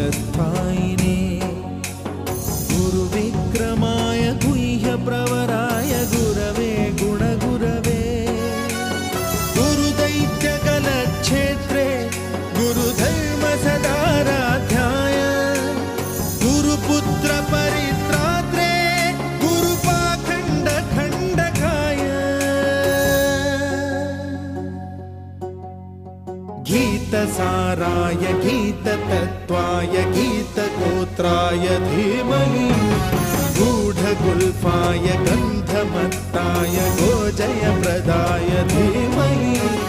कालस्थायिने गुरुविक्रमाय गुह्यप्रवराय गुरवे गुणगुरवे गुरुदैत्यकलक्षेत्रे गुरुधर्मसदाराध्याय गुरुपुत्रपरित्रात्रे गुरुपाखण्डखण्डकाय गीतसाराय गीततत्त्वाय गीतगोत्राय धीमहि गूढगुल्फाय गन्धमत्ताय गोजयप्रदाय धीमहि